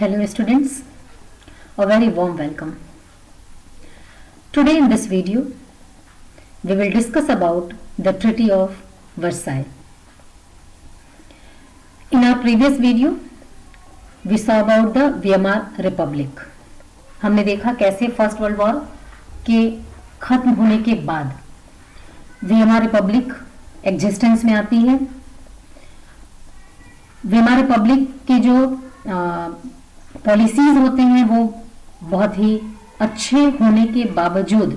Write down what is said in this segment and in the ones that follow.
Hello students, a very warm welcome. Today in this video, we will discuss about the Treaty of Versailles. In our previous video, we saw about the Weimar Republic. हमने देखा कैसे first world war के खत्म होने के बाद Weimar Republic existence में आती है। वेमार रिपब्लिक के जो पॉलिसीज होते हैं वो बहुत ही अच्छे होने के बावजूद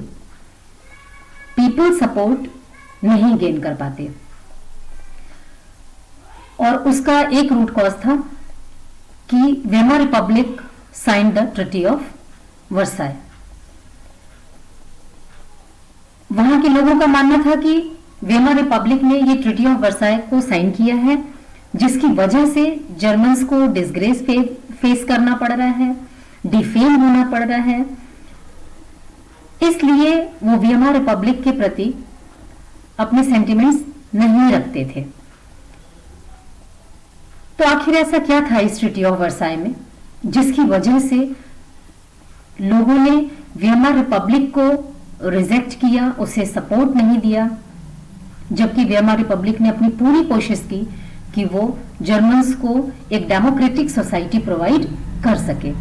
पीपल सपोर्ट नहीं गेन कर पाते, और उसका एक रूट कॉज था कि Weimar Republic sign the treaty of Versailles. वहां के लोगों का मानना था कि वेमार रिपब्लिक ने ये ट्रीटी ऑफ वर्साय को साइन किया है, जिसकी वजह से जर्मन्स को डिसग्रेस फेस करना पड़ रहा है, डिफेम होना पड़ रहा है। इसलिए वो वेमार रिपब्लिक के प्रति अपने सेंटिमेंट्स नहीं रखते थे। तो आखिर ऐसा क्या था इस ट्रीटी ऑफ वर्साय में जिसकी वजह से लोगों ने वेमार रिपब्लिक को रिजेक्ट किया, उसे सपोर्ट नहीं दिया, जबकि वेमार रिपब्लिक ने अपनी पूरी कोशिश की कि वो जर्मन्स को एक डेमोक्रेटिक सोसाइटी प्रोवाइड कर सके।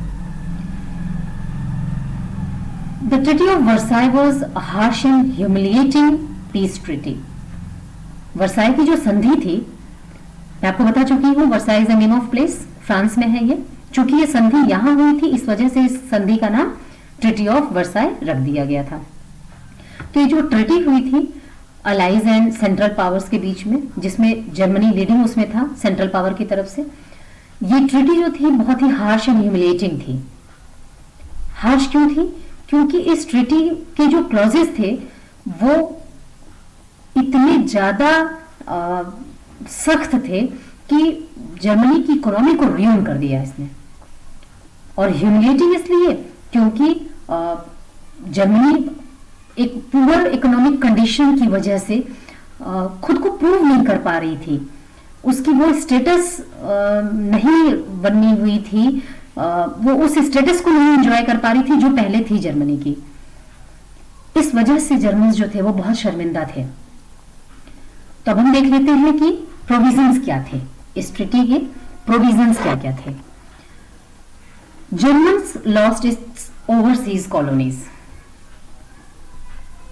The treaty of Versailles was a harsh and humiliating peace treaty. Versailles की जो संधि थी, मैं आपको बता चुकी हूं, Versailles is the name of place, France में है ये। चूंकि ये संधि यहां हुई थी, इस वजह से इस संधि का नाम ट्रीटी ऑफ वर्साय रख दिया गया था। तो ये जो ट्रीटी हुई थी अलाइज एंड सेंट्रल पावर्स के बीच में, जिसमें जर्मनी लीडिंग उसमें था सेंट्रल पावर की तरफ से, ये ट्रीटी जो थी बहुत ही हार्श एंड ह्यूमिलिएटिंग थी। हार्श क्यों थी? क्योंकि इस ट्रीटी के जो क्लॉजेस थे वो इतने ज्यादा सख्त थे कि जर्मनी की इकोनॉमी को रियून कर दिया इसने। और ह्यूमिलिएटिंग इसलिए क्योंकि जर्मनी एक पुअर इकोनॉमिक कंडीशन की वजह से खुद को प्रूव नहीं कर पा रही थी, उसकी वो स्टेटस नहीं बनी हुई थी, वो उस स्टेटस को नहीं एंजॉय कर पा रही थी जो पहले थी जर्मनी की। इस वजह से जर्मन्स जो थे वो बहुत शर्मिंदा थे। तो अब हम देख लेते हैं कि प्रोविजंस क्या थे, इस ट्रीटी के प्रोविजंस क्या क्या थे। Germans lost its overseas colonies.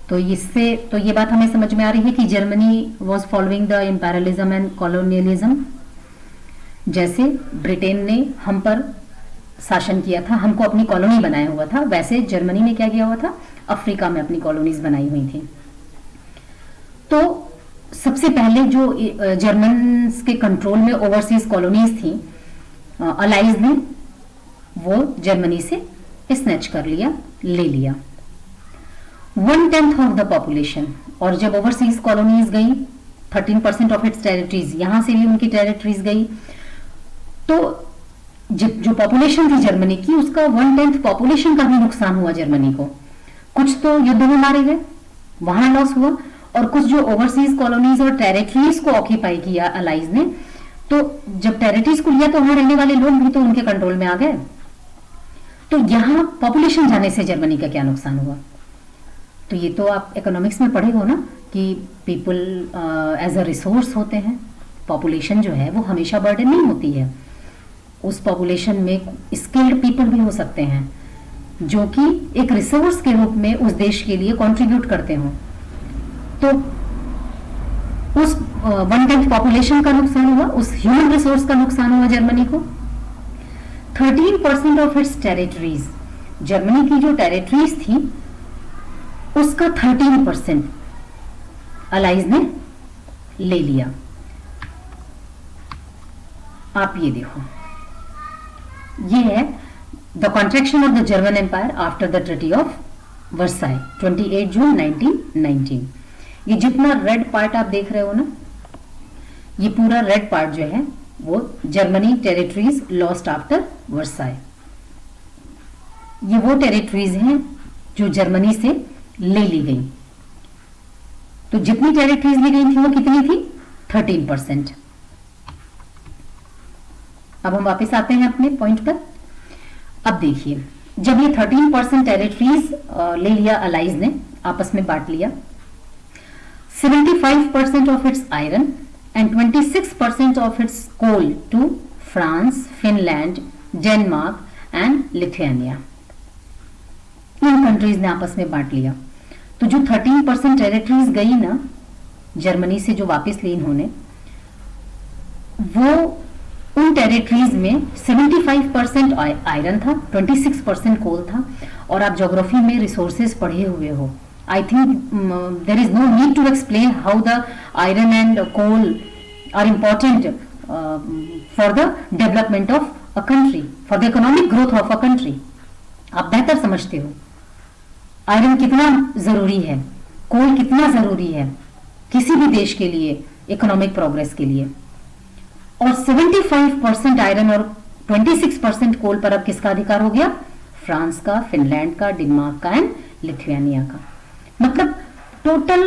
तो ये बात हमें समझ में आ रही है कि Germany was following the imperialism and colonialism. जैसे ब्रिटेन ने हम पर शासन किया था, हमको अपनी कॉलोनी बनाया हुआ था, वैसे जर्मनी ने क्या किया हुआ था, अफ्रीका में अपनी कॉलोनीज बनाई हुई थी। तो सबसे पहले जो जर्मन्स के कंट्रोल में ओवरसीज कॉलोनीज थी, अलाइज ने वो जर्मनी से स्नैच कर लिया, ले लिया। 1/10 ऑफ द पॉपुलेशन, और जब ओवरसीज कॉलोनीज गई 13% ऑफ इट्स टेरिटरीज, यहां से भी उनकी टेरिटरीज गई, तो जो पॉपुलेशन थी जर्मनी की, उसका 1/10 पॉपुलेशन का भी नुकसान हुआ जर्मनी को। कुछ तो युद्ध में मारे गए, वहां लॉस हुआ, और कुछ जो ओवरसीज कॉलोनीज और टेरिटरीज को ऑक्यूपाई किया अलाइज ने, तो जब टेरिटरीज को लिया तो वहां रहने वाले लोग भी तो उनके कंट्रोल में आ गए। तो यहां पॉपुलेशन जाने से जर्मनी का क्या नुकसान हुआ? तो ये तो आप इकोनॉमिक्स में पढ़े हो ना कि पीपल एज अ रिसोर्स होते हैं। पॉपुलेशन जो है वो हमेशा बर्डन नहीं होती है, उस पॉपुलेशन में स्किल्ड पीपल भी हो सकते हैं जो कि एक रिसोर्स के रूप में उस देश के लिए कंट्रीब्यूट करते हो। तो उस 1/10 पॉपुलेशन का नुकसान हुआ, उस ह्यूमन रिसोर्स का नुकसान हुआ जर्मनी को। 13% ऑफ इट्स टेरिटरीज, जर्मनी की जो टेरिटरीज थी उसका 13% अलाइज ने ले लिया। आप ये देखो, ये है the contraction of the German Empire after the treaty of Versailles 28 June 1919। ये जितना रेड पार्ट आप देख रहे हो ना, ये पूरा रेड पार्ट जो है वो Germany territories lost after Versailles. ये वो टेरिटरीज हैं जो जर्मनी से ले ली गई। तो जितनी टेरिटरीज ली गई थी वो कितनी थी? 13%। अब हम वापस आते हैं अपने पॉइंट पर अब देखिए, जब ये 13% टेरिटरीज ले लिया अलाइज ने, आपस में बांट लिया, 75% of its iron and 26% of its coal to France, Finland, Denmark and Lithuania. इन कंट्रीज ने आपस में बांट लिया। तो जो 13% टेरिटरीज गई ना जर्मनी से, जो वापस ली इन्होंने, वो उन टेरिटरीज में 75% आयरन था, 26% कोल था। और आप ज्योग्राफी में रिसोर्सेज पढ़े हुए हो, I think there is no need to explain how the iron and coal are important for the development of a country, for the economic growth of a country. आप बेहतर समझते हो आयरन कितना जरूरी है, कोल कितना जरूरी है किसी भी देश के लिए, इकोनॉमिक प्रोग्रेस के लिए। और 75% आयरन और 26% कोल पर अब किसका अधिकार हो गया? फ्रांस का, फिनलैंड का, डेनमार्क का एंड लिथुआनिया का। मतलब टोटल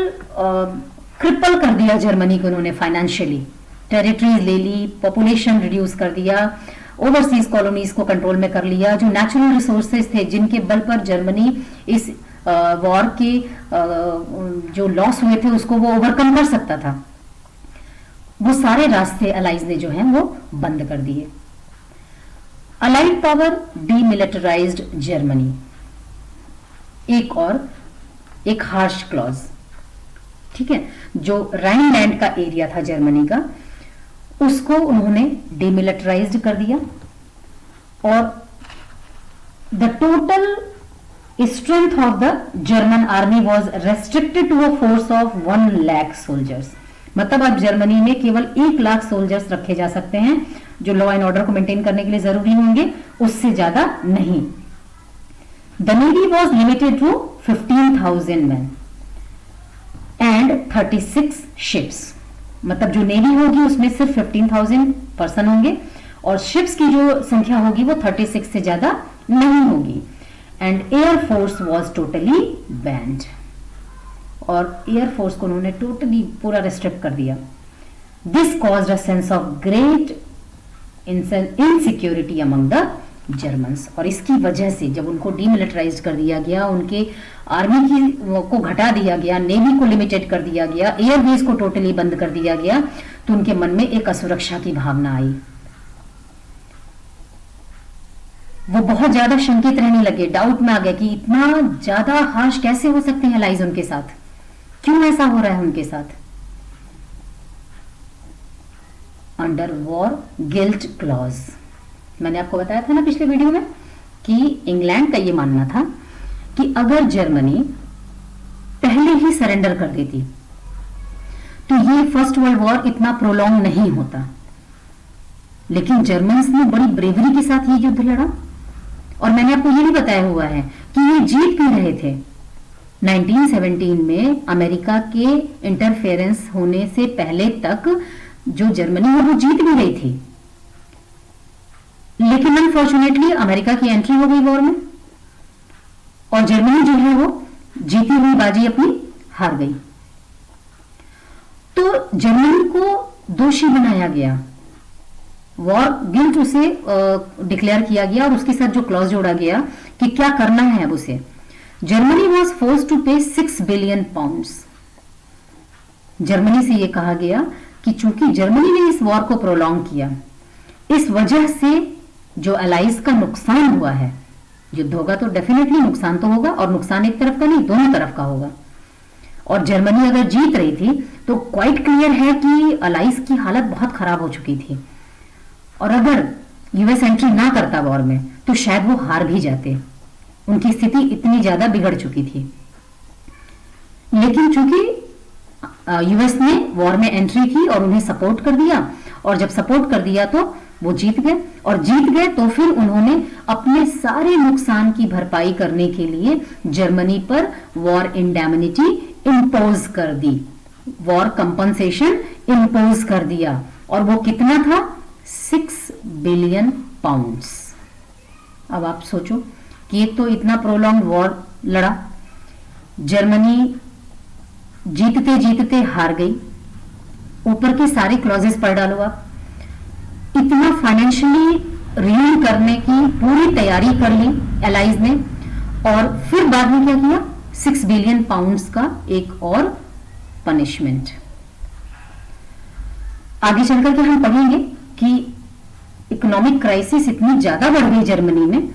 क्रिपल कर दिया जर्मनी को उन्होंने फाइनेंशियली। टेरिटरीज ले ली, पॉपुलेशन रिड्यूस कर दिया, ओवरसीज कॉलोनीज को कंट्रोल में कर लिया। जो नेचुरल रिसोर्सेज थे जिनके बल पर जर्मनी इस वॉर के जो लॉस हुए थे उसको वो ओवरकम कर सकता था, वो सारे रास्ते अलाइज ने जो हैं वो बंद कर दिए। Allied power demilitarised Germany. एक हार्श क्लॉज, ठीक है, जो राइनलैंड का एरिया था जर्मनी का, उसको उन्होंने डीमिलिटराइज्ड कर दिया। और the total strength of the German army was restricted to a force of 1 lakh soldiers. मतलब अब जर्मनी में केवल 1 लाख सोल्जर्स रखे जा सकते हैं जो लॉ एंड ऑर्डर को मेंटेन करने के लिए जरूरी होंगे, उससे ज्यादा नहीं। The navy was limited to 15,000 man and 36 ships. मतलब जो नेवी होगी उसमें सिर्फ 15,000 पर्सन होंगे और शिप्स की जो संख्या होगी वो 36 से ज्यादा नहीं होगी। And air force was totally band. और एयरफोर्स को उन्होंने टोटली पूरा रेस्ट्रिक्ट कर दिया। This caused a sense of great insecurity among the Germans. और इसकी वजह से जब उनको डीमिलिटराइज कर दिया गया, उनके आर्मी की को घटा दिया गया, नेवी को लिमिटेड कर दिया गया, एयरवेज को टोटली बंद कर दिया गया, तो उनके मन में एक असुरक्षा की भावना आई। वो बहुत ज्यादा शंकित रहने लगे, डाउट में आ गया कि इतना ज्यादा हार्श कैसे हो सकते हैं अलाइज उनके साथ, क्यों ऐसा हो रहा है उनके साथ। अंडर वॉर गिल्ट क्लॉज, मैंने आपको बताया था ना पिछले वीडियो में कि इंग्लैंड का ये मानना था कि अगर जर्मनी पहले ही सरेंडर कर देती तो ये फर्स्ट वर्ल्ड वॉर इतना प्रोलॉन्ग नहीं होता। लेकिन जर्मन्स ने बड़ी ब्रेवरी के साथ ये युद्ध लड़ा और मैंने आपको ये भी बताया हुआ है कि ये जीत भी रहे थे। 1917 में अमेरिका के इंटरफेरेंस होने से पहले तक जो जर्मनी है वो जीत भी रही थी, लेकिन अनफॉर्चुनेटली अमेरिका की एंट्री हो गई वॉर में और जर्मनी जो है वो जीती हुई बाजी अपनी हार गई। तो जर्मनी को दोषी बनाया गया, वॉर गिल्ट उसे डिक्लेयर किया गया और उसके साथ जो क्लॉज जोड़ा गया कि क्या करना है अब उसे। जर्मनी वॉज फोर्स टू पे 6 बिलियन पाउंड्स। जर्मनी से यह कहा गया कि चूंकि जर्मनी ने इस वॉर को प्रोलॉन्ग किया, इस वजह से जो अलाइज का नुकसान हुआ है, युद्ध होगा तो डेफिनेटली नुकसान तो होगा, और नुकसान एक तरफ का नहीं दोनों तरफ का होगा। और जर्मनी अगर जीत रही थी तो क्वाइट क्लियर है कि अलाइज की हालत बहुत खराब हो चुकी थी और अगर यूएस एंट्री ना करता वॉर में तो शायद वो हार भी जाते, उनकी स्थिति इतनी ज्यादा बिगड़ चुकी थी। लेकिन चूंकि यूएस ने वॉर में एंट्री की और उन्हें सपोर्ट कर दिया, और जब सपोर्ट कर दिया तो वो जीत गए, और जीत गए तो फिर उन्होंने अपने सारे नुकसान की भरपाई करने के लिए जर्मनी पर वॉर इंडेमनिटी इंपोज कर दी, वॉर कंपनसेशन इंपोज कर दिया। और वो कितना था? 6 बिलियन पाउंड्स। अब आप सोचो कि एक तो इतना प्रोलॉन्ग वॉर लड़ा, जर्मनी जीतते जीतते हार गई, ऊपर के सारे क्लॉजेस पढ़ डालो आप, इतना फाइनेंशियली रीयून करने की पूरी तैयारी कर ली एलाइज ने, और फिर बाद में क्या किया, 6 बिलियन पाउंड्स का एक और पनिशमेंट। आगे चलकर के हम पढ़ेंगे कि इकोनॉमिक क्राइसिस इतनी ज्यादा बढ़ गई जर्मनी में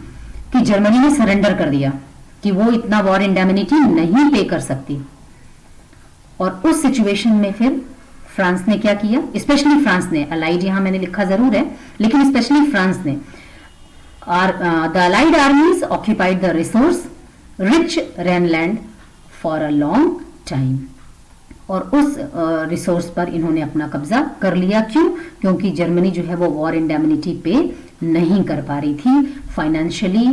कि जर्मनी ने सरेंडर कर दिया कि वो इतना वॉर इंडेमिनिटी नहीं पे कर सकती। और उस सिचुएशन में फिर फ्रांस ने क्या किया, स्पेशली फ्रांस ने, अलाइड यहां मैंने लिखा जरूर है लेकिन स्पेशली फ्रांस ने, the allied आर्मीज occupied the resource rich रेनलैंड for a long time. और उस रिसोर्स पर इन्होंने अपना कब्जा कर लिया। क्यों? क्योंकि जर्मनी जो है वो वॉर इंडेमिनिटी पे नहीं कर पा रही थी, फाइनेंशियली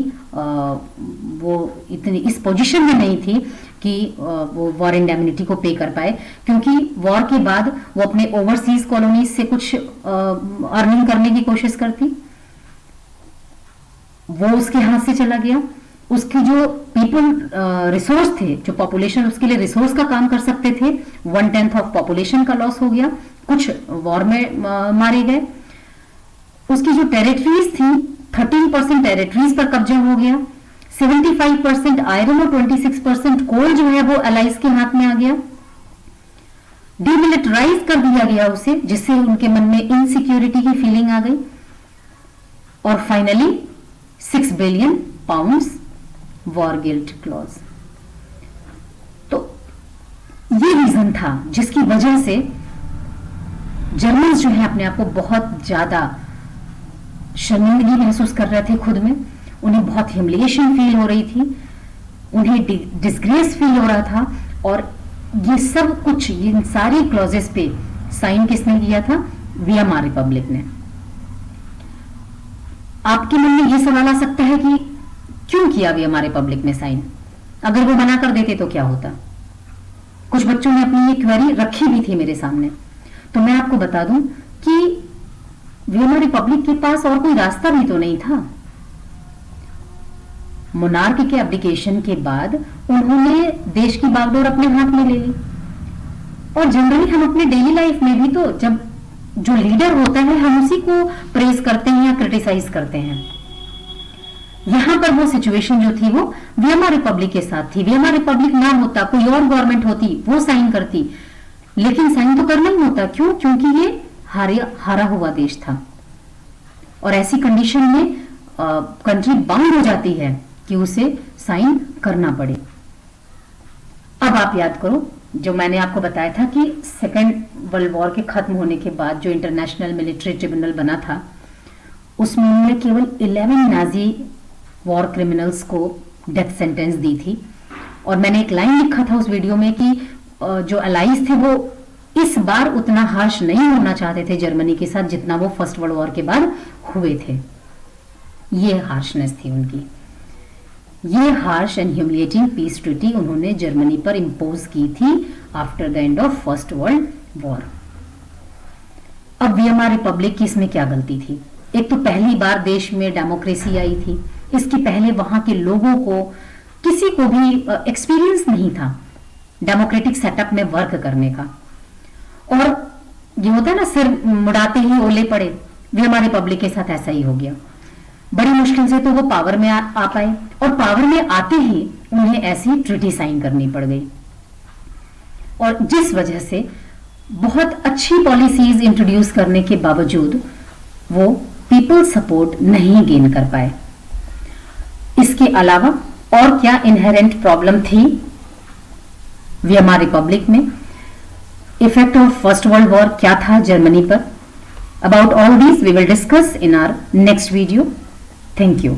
वो इतनी इस पोजीशन में नहीं थी कि वो वॉर इंडेमिनिटी को पे कर पाए, क्योंकि वॉर के बाद वो अपने ओवरसीज कॉलोनीज से कुछ अर्निंग करने की कोशिश करती, वो उसके हाथ से चला गया। उसकी जो पीपल रिसोर्स थे, जो पॉपुलेशन उसके लिए रिसोर्स का काम कर सकते थे, 1/10 ऑफ पॉपुलेशन का लॉस हो गया, कुछ वॉर में मारे गए। उसकी जो टेरिटरीज थी, 13% टेरिटरीज पर कब्जा हो गया, 75% आयरन और 26% कोल जो है वो अलाइज के हाथ में आ गया। डिमिलिटराइज कर दिया गया उसे, जिससे उनके मन में इनसिक्योरिटी की फीलिंग आ गई। और finally 6 billion pounds war guilt clause. तो ये रीजन था जिसकी वजह से जर्मन जो है अपने आप को बहुत ज्यादा शर्मिंदगी महसूस कर रहे थे खुद में, उन्हें बहुत ह्यूमिलिएशन फील हो रही थी, उन्हें डिस्ग्रेस फील हो रहा था। और ये सब कुछ, इन सारी क्लॉजेस पे साइन किसने किया था? वीएमआर रिपब्लिक ने। आपके मन में ये सवाल आ सकता है कि क्यों किया वीएमआर रिपब्लिक ने साइन? अगर वो मना कर देते तो क्या होता? कुछ बच्चों ने अपनी ये क्वेरी रखी भी थी मेरे सामने। तो मैं आपको बता दूं कि वीएमआर रिपब्लिक के पास और कोई रास्ता भी तो नहीं था। मोनार्क के एब्डिकेशन के बाद उन्होंने देश की बागडोर अपने हाथ में ले ली। और जनरली हम अपने डेली लाइफ में भी तो जब जो लीडर होता है हम उसी को प्रेज करते हैं या क्रिटिसाइज करते हैं। यहां पर वो सिचुएशन जो थी वो वीएमआर रिपब्लिक के साथ थी। वीएमआर रिपब्लिक ना होता, कोई और गवर्नमेंट होती, वो साइन करती, लेकिन साइन तो करना ही होता। क्यों? क्योंकि ये हारा हुआ देश था। और ऐसी कंडीशन में कंट्री बाउंड हो जाती है कि उसे साइन करना पड़े। अब आप याद करो, जो मैंने आपको बताया था कि सेकेंड वर्ल्ड वॉर के खत्म होने के बाद जो इंटरनेशनल मिलिट्री ट्रिब्यूनल बना था, उसमें उन्होंने केवल 11 नाजी वॉर क्रिमिनल्स को डेथ सेंटेंस दी थी। और मैंने एक लाइन लिखा था उस वीडियो में कि जो अलाइज थे वो इस बार उतना हार्श नहीं होना चाहते थे जर्मनी के साथ जितना वो फर्स्ट वर्ल्ड वॉर के बाद हुए थे। ये हार्शनेस थी उनकी। ये harsh and humiliating peace treaty उन्होंने जर्मनी पर इंपोज की थी after the end of first world war. अब वीएमआर रिपब्लिक की इसमें क्या गलती थी? एक तो पहली बार देश में डेमोक्रेसी आई थी, इसके पहले वहां के लोगों को किसी को भी एक्सपीरियंस नहीं था डेमोक्रेटिक सेटअप में वर्क करने का। और ये होता है ना, सिर मुड़ाते ही ओले पड़े, वीएमआर रिपब्लिक के साथ ऐसा ही हो गया। बड़ी मुश्किल से तो वो पावर में आ पाए, और पावर में आते ही उन्हें ऐसी ट्रीटी साइन करनी पड़ गई। और जिस वजह से बहुत अच्छी पॉलिसीज इंट्रोड्यूस करने के बावजूद वो पीपल सपोर्ट नहीं गेन कर पाए। इसके अलावा और क्या इनहेरेंट प्रॉब्लम थी वीएमआर रिपब्लिक में? Effect of first world war क्या था जर्मनी पर? About all these we will discuss in our next video. Thank you.